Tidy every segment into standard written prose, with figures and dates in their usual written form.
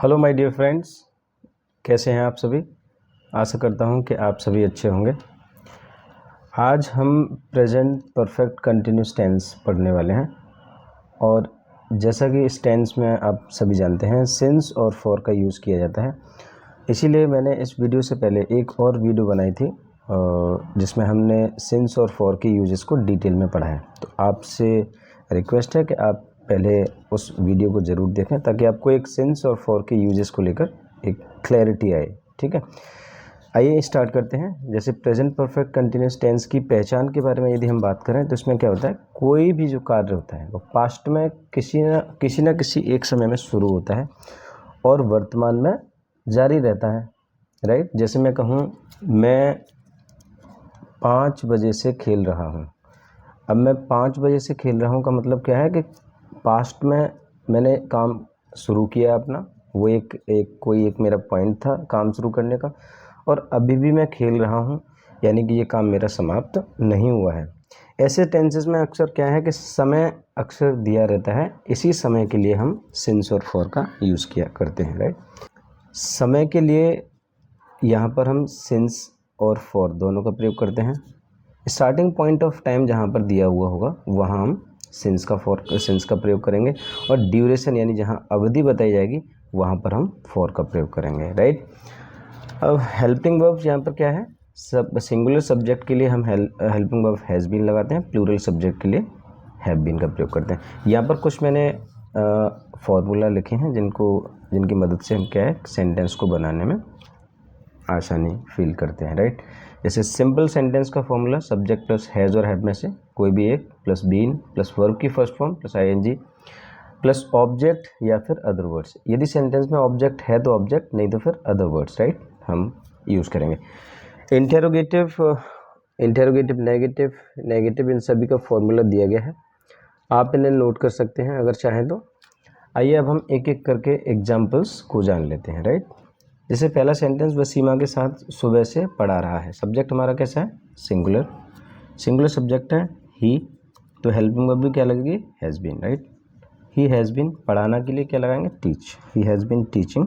Hello my dear friends, कैसे हैं आप सभी। आशा करता हूं कि आप सभी अच्छे होंगे। आज हम प्रेजेंट परफेक्ट कंटिन्यूस टेंस पढ़ने वाले हैं और जैसा कि इस टेंस में आप सभी जानते हैं सिंस और फॉर का यूज़ किया जाता है। इसीलिए मैंने इस वीडियो से पहले एक और वीडियो बनाई थी जिसमें हमने सिंस और फॉर के यूजेस को डिटेल में पढ़ा है। तो आपसे रिक्वेस्ट है कि आप पहले उस वीडियो को ज़रूर देखें ताकि आपको एक सिंस और फॉर के यूजेस को लेकर एक क्लैरिटी आए। ठीक है, आइए स्टार्ट करते हैं। जैसे प्रेजेंट परफेक्ट कंटिन्यूस टेंस की पहचान के बारे में यदि हम बात करें तो इसमें क्या होता है, कोई भी जो कार्य होता है वो पास्ट में किसी न किसी एक समय में शुरू होता है और वर्तमान में जारी रहता है। राइट, जैसे मैं कहूँ मैं 5 बजे से खेल रहा हूँ। अब मैं 5 बजे से खेल रहा हूँ का मतलब क्या है कि पास्ट में मैंने काम शुरू किया अपना, वो एक मेरा पॉइंट था काम शुरू करने का, और अभी भी मैं खेल रहा हूँ, यानी कि ये काम मेरा समाप्त नहीं हुआ है। ऐसे टेंसेस में अक्सर क्या है कि समय अक्सर दिया रहता है, इसी समय के लिए हम सिंस और फॉर का यूज़ किया करते हैं। राइट, समय के लिए यहाँ पर हम सिंस और फॉर दोनों का प्रयोग करते हैं। स्टार्टिंग पॉइंट ऑफ टाइम जहाँ पर दिया हुआ होगा वहाँ हम सिंस का प्रयोग करेंगे, और ड्यूरेशन यानी जहाँ अवधि बताई जाएगी वहाँ पर हम फॉर का प्रयोग करेंगे। राइट, अब हेल्पिंग वर्ब्स यहाँ पर क्या है, सब सिंगुलर सब्जेक्ट के लिए हम हेल्पिंग वर्ब हैज़ बीन लगाते हैं, प्लूरल सब्जेक्ट के लिए हैव बीन का प्रयोग करते हैं। यहाँ पर कुछ मैंने फॉर्मूला लिखे हैं जिनकी मदद से हम क्या है सेंटेंस को बनाने में आसानी फील करते हैं। राइट, जैसे सिंपल सेंटेंस का फॉर्मूला सब्जेक्ट प्लस हैज़ और हैव में से कोई भी एक प्लस बीन प्लस वर्ब की first form plus ING plus object या फिर अदर वर्ड्स। यदि सेंटेंस में ऑब्जेक्ट है तो ऑब्जेक्ट, नहीं तो फिर अदर वर्ड्स। राइट, हम यूज़ करेंगे। इंटेरोगेटिव, नेगेटिव इन सभी का फॉर्मूला दिया गया है, आप इन्हें नोट कर सकते हैं अगर चाहें तो। आइए अब हम एक एक करके एग्जाम्पल्स को जान लेते हैं। राइट, जैसे पहला सेंटेंस वह सीमा के साथ सुबह से पढ़ा रहा है। सब्जेक्ट हमारा कैसा है, सिंगुलर सब्जेक्ट है ही, तो हेल्पिंग वर्ब भी क्या लगेगी, has been. Right, he has been, पढ़ाना के लिए क्या लगाएंगे, teach, he has been teaching.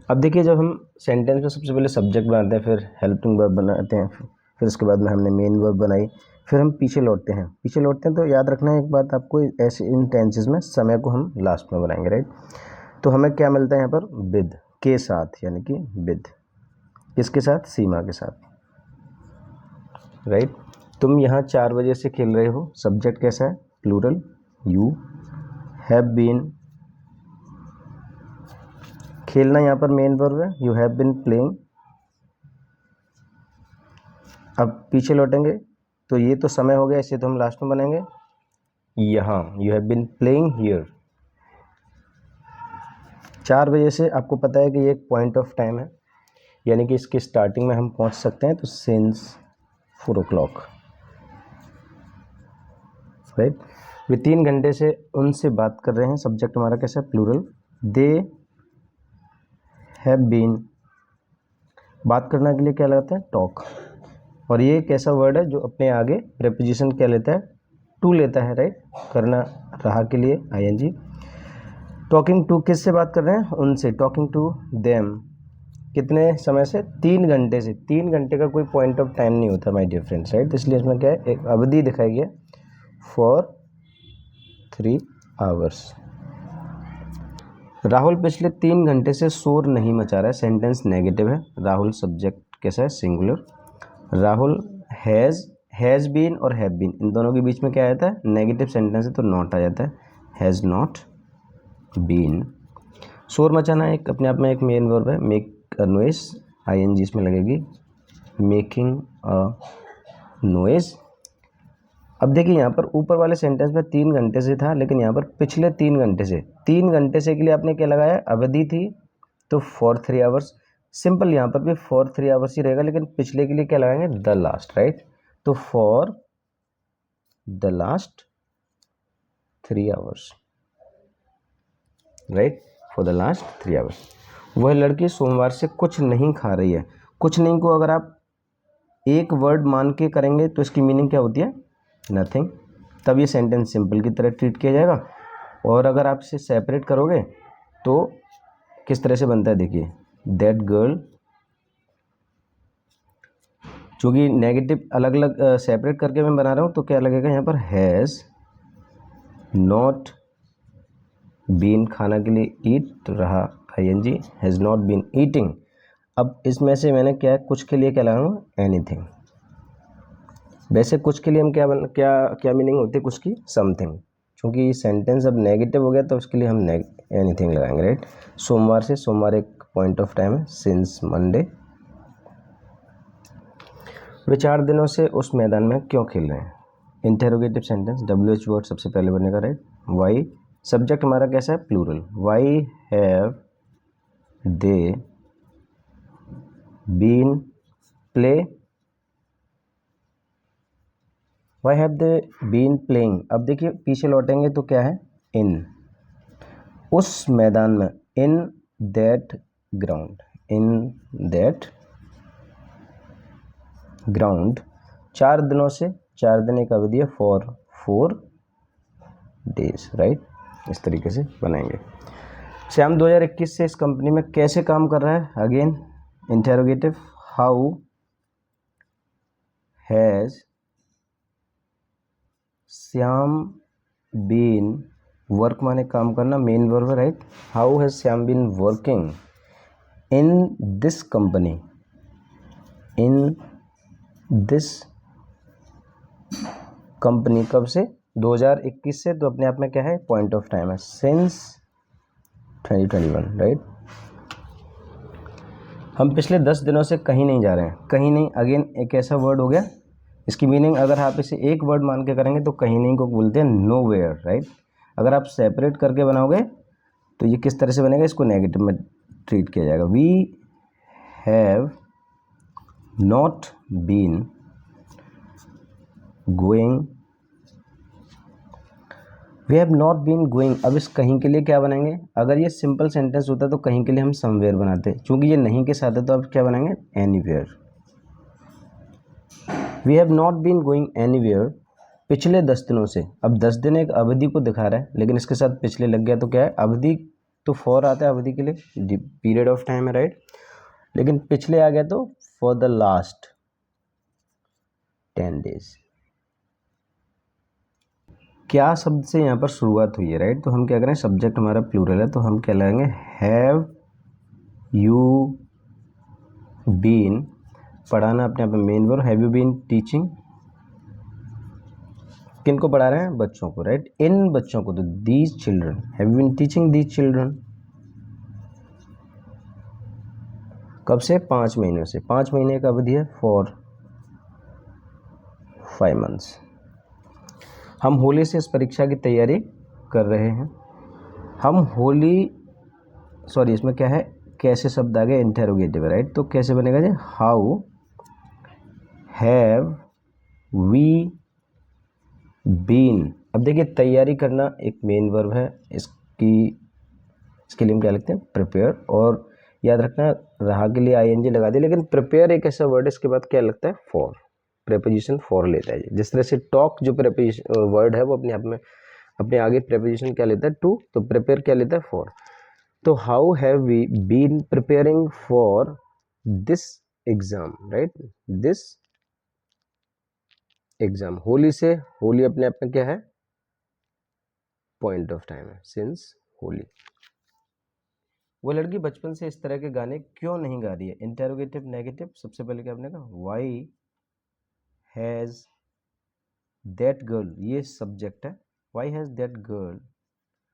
अब देखिए, जब हम सेंटेंस में सबसे पहले सब्जेक्ट बनाते हैं, फिर हेल्पिंग वर्ब बनाते हैं, फिर उसके बाद में हमने मेन वर्ब बनाई, फिर हम पीछे लौटते हैं तो याद रखना है एक बात आपको, ऐसे इन टेंसेस में समय को हम लास्ट में बनाएंगे। राइट, तो हमें क्या मिलता है यहाँ पर, विद के साथ, यानी कि विद किसके साथ, सीमा के साथ। राइट, तुम यहाँ 4 बजे से खेल रहे हो, सब्जेक्ट कैसा है, प्लूरल, यू हैव बीन, खेलना यहाँ पर मेन वर्ब है, यू हैव बीन प्लेइंग। अब पीछे लौटेंगे तो ये तो समय हो गया, इसे तो हम लास्ट में बनाएंगे, यहाँ you have been playing here. 4 बजे से आपको पता है कि ये एक पॉइंट ऑफ टाइम है, यानी कि इसकी स्टार्टिंग में हम पहुँच सकते हैं, तो सिंस 4 o'clock। राइट, वे 3 घंटे से उनसे बात कर रहे हैं, सब्जेक्ट हमारा कैसा है, प्लूरल, दे हैव बीन, बात करने के लिए क्या लगाता है, टॉक, और ये कैसा वर्ड है जो अपने आगे प्रेपोजिशन क्या लेता है, टू लेता है। राइट, करना रहा के लिए आईएनजी। टॉकिंग टू, किससे बात कर रहे हैं, उनसे, टॉकिंग टू देम, कितने समय से, 3 घंटे से। 3 घंटे का कोई पॉइंट ऑफ टाइम नहीं होता माय डियर फ्रेंड्स। राइट, इसलिए इसमें क्या है, एक अवधि दिखाई गई है, फॉर 3 hours। राहुल पिछले 3 घंटे से शोर नहीं मचा रहा है, सेंटेंस नेगेटिव है, राहुल सब्जेक्ट कैसा है, सिंगुलर, राहुल हैज़ बीन और हैव बीन, इन दोनों के बीच में क्या आता है, नेगेटिव सेंटेंस है तो नॉट आ जाता है, हैज़ नॉट बीन। शोर मचाना एक अपने आप में एक मेन वर्ब है, मेक अ नॉइज, आईएनजी इसमें लगेगी, मेकिंग अ नॉइज। अब देखिए यहाँ पर ऊपर वाले सेंटेंस में 3 घंटे से था, लेकिन यहाँ पर पिछले 3 घंटे से, 3 घंटे से के लिए आपने क्या लगाया, अवधि थी, तो फॉर 3 hours। सिंपल यहाँ पर भी फॉर 3 hours ही रहेगा, लेकिन पिछले के लिए क्या लगाएंगे, द लास्ट। राइट, तो for the last 3 hours। Right, for the last 3 hours। वह लड़की सोमवार से कुछ नहीं खा रही है। कुछ नहीं को अगर आप एक वर्ड मान के करेंगे तो इसकी मीनिंग क्या होती है, नथिंग, तब ये सेंटेंस सिंपल की तरह ट्रीट किया जाएगा। और अगर आप इसे सेपरेट करोगे तो किस तरह से बनता है देखिए, दैट गर्ल, चूँकि नेगेटिव अलग अलग सेपरेट करके मैं बना रहा हूँ तो क्या लगेगा यहाँ पर, हैज़ नॉट बीन, खाना के लिए ईट रहा, ING, has not been eating. अब इसमें से मैंने क्या, कुछ के लिए क्या लगाऊंगा, एनीथिंग। वैसे कुछ के लिए हम क्या मीनिंग होती है कुछ की, समथिंग। क्योंकि सेंटेंस अब नेगेटिव हो गया तो उसके लिए हम एनीथिंग लगाएंगे, राइट। सोमवार से, सोमवार एक पॉइंट ऑफ टाइम है, सिंस मंडे। वे 4 दिनों से उस मैदान में क्यों खेल रहे हैं, इंटेरोगेटिव सेंटेंस, WH वर्ड सबसे पहले बनेगा, राइट। वाई, सब्जेक्ट हमारा कैसा है, plural, why have they been play, why have they been playing. अब देखिए पीछे लौटेंगे तो क्या है, इन, उस मैदान में, in that ground, in that ground. 4 दिनों से, 4 दिन एक अवधि है, फॉर 4 डेज, राइट। इस तरीके से बनाएंगे। श्याम 2021 से इस कंपनी में कैसे काम कर रहा है, again interrogative, how has Shyam been, work माने काम करना, मेन वर्ब है, right. How has Shyam been working in this company, in this company, कब से, 2021 से, तो अपने आप में क्या है, पॉइंट ऑफ टाइम है, सिंस 2021, राइट। हम पिछले 10 दिनों से कहीं नहीं जा रहे हैं, कहीं नहीं, अगेन एक ऐसा वर्ड हो गया, इसकी मीनिंग अगर आप इसे एक वर्ड मान के करेंगे तो कहीं नहीं को बोलते हैं नोवेयर, राइट। अगर आप सेपरेट करके बनाओगे तो ये किस तरह से बनेगा, इसको नेगेटिव में ट्रीट किया जाएगा। We have not been going, we have not been going. अब इस कहीं के लिए क्या बनाएंगे, अगर ये सिंपल सेंटेंस होता तो कहीं के लिए हम समवेयर बनाते, क्योंकि ये नहीं के साथ है तो अब क्या बनाएंगे, anywhere. We have not been going anywhere पिछले 10 दिनों से। अब 10 दिन एक अवधि को दिखा रहा है, लेकिन इसके साथ पिछले लग गया तो क्या है, अवधि तो फॉर आता है अवधि के लिए, पीरियड ऑफ टाइम है, राइट। लेकिन पिछले आ गया तो फॉर द लास्ट 10 डेज। क्या शब्द से यहाँ पर शुरुआत हुई है, राइट। तो हम क्या करें, सब्जेक्ट हमारा प्लूरल है तो हम क्या लगाएंगे, हैव यू बीन, पढ़ाना अपने आप में main verb, have you been teaching, किन को पढ़ा रहे हैं, बच्चों को, राइट। इन बच्चों को, तो these children, have you been teaching these children, कब से, 5 महीनों से, 5 महीने का अवधि है, फॉर 5 मंथ्स। हम होली से इस परीक्षा की तैयारी कर रहे हैं, हम होली, सॉरी इसमें क्या है, कैसे शब्द आ गया, इंटेरोगेटिव, राइट। तो कैसे बनेगा जी, हाउ हैव वी बीन। अब देखिए तैयारी करना एक मेन वर्ब है, इसके लिए हम क्या लिखते हैं, प्रिपेयर। और याद रखना, रहा के लिए ING लगा दिया, लेकिन प्रिपेयर एक ऐसा वर्ड है इसके बाद क्या लगता है, फॉर, प्रेपोजिशन फॉर लेता है। जिस तरह से टॉक जो प्रेपोजिशन वर्ड है वो अपने आप में अपने आगे प्रेपोजिशन क्या लेता है, टू, तो प्रिपेयर क्या लेता है, फॉर। तो how have we been preparing for this exam, right, this exam. Holi से, होली अपने आप में क्या है, पॉइंट ऑफ टाइम है, सिंस होली। वो लड़की बचपन से इस तरह के गाने क्यों नहीं गा रही है, इंटेरोगेटिव नेगेटिव। सबसे पहले क्या आपने कहा, वाई हैज दैट गर्ल, ये सब्जेक्ट है, वाई हैज दैट गर्ल।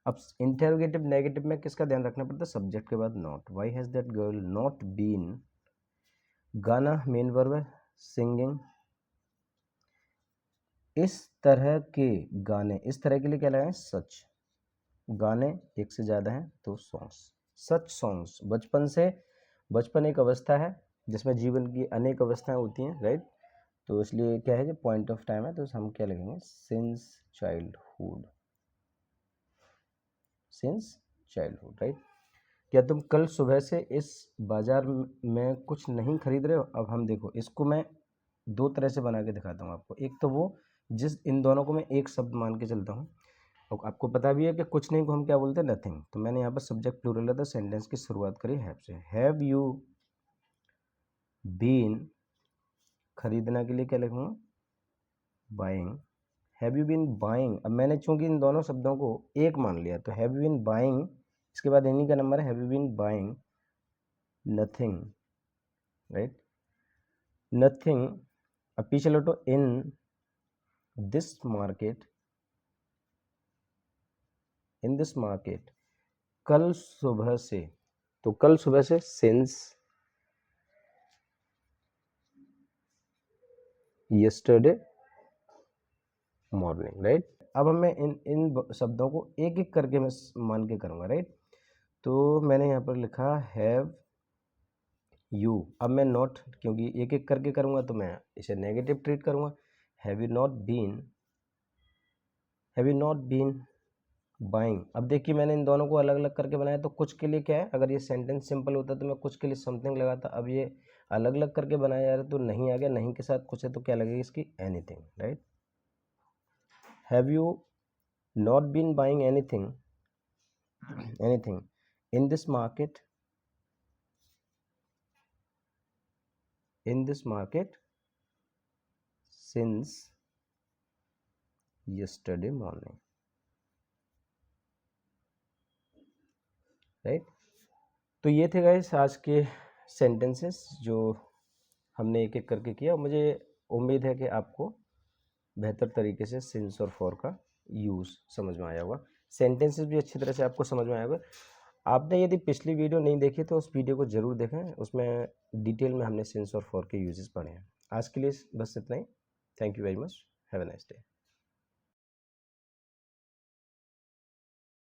अब इंटेरोगेटिव नेगेटिव में किसका ध्यान रखना पड़ता है, सब्जेक्ट के बाद not, why has that girl not been, गाना मेन वर्ब है, सिंगिंग। इस तरह के गाने, इस तरह के लिए क्या लगाएं, सच, गाने एक से ज़्यादा हैं तो सॉन्ग्स, सच सॉन्ग्स। बचपन से, बचपन एक अवस्था है जिसमें जीवन की अनेक अवस्थाएं होती हैं, राइट। तो इसलिए क्या है, जो पॉइंट ऑफ टाइम है तो हम क्या लगेंगे, since childhood, since childhood, right. क्या तुम कल सुबह से इस बाजार में कुछ नहीं खरीद रहे हो। अब हम देखो, इसको मैं 2 तरह से बना के दिखाता हूँ आपको। एक तो वो जिस, इन दोनों को मैं एक शब्द मान के चलता हूँ, और आपको पता भी है कि कुछ नहीं को हम क्या बोलते हैं, नथिंग। तो मैंने यहाँ पर सब्जेक्ट प्लूरल है तो सेंटेंस की शुरुआत करी हैव से। हैव यू बीन, खरीदना के लिए क्या लिखूँगा, buying. Have you been buying, अब मैंने चूंकि इन दोनों शब्दों को एक मान लिया तो हैव यू बीन बाइंग, इसके बाद इन्हीं का नंबर है, have you been buying nothing, right, nothing. अब पीछे लौटो, in this market, in this market, कल सुबह से, तो कल सुबह से सिंस यस्टरडे मॉर्निंग, राइट। अब मैं इन शब्दों को एक एक करके मैं मान के करूँगा, राइट। तो मैंने यहाँ पर लिखा हैव यू। अब मैं नॉट, क्योंकि एक एक करके करूँगा तो मैं इसे नेगेटिव ट्रीट करूँगा। Have you not been buying. अब देखिए मैंने इन दोनों को अलग अलग करके बनाया, तो कुछ के लिए क्या है, अगर ये सेंटेंस सिंपल होता तो मैं कुछ के लिए समथिंग लगाता, अब ये अलग अलग करके बनाया जा रहा है तो नहीं आ गया, नहीं के साथ कुछ है तो क्या लगेगी इसकी, anything, right. Have you not been buying anything in this market since yesterday morning, right. तो ये थे गाइस आज के सेंटेंसेस जो हमने एक एक करके किया। मुझे उम्मीद है कि आपको बेहतर तरीके से सिंस और फॉर का यूज़ समझ में आया होगा, सेंटेंसेस भी अच्छी तरह से आपको समझ में आया होगा। आपने यदि पिछली वीडियो नहीं देखी तो उस वीडियो को ज़रूर देखें, उसमें डिटेल में हमने सिंस और फॉर के यूजेस पढ़े हैं। आज के लिए बस इतना ही। Thank you very much, have a nice day.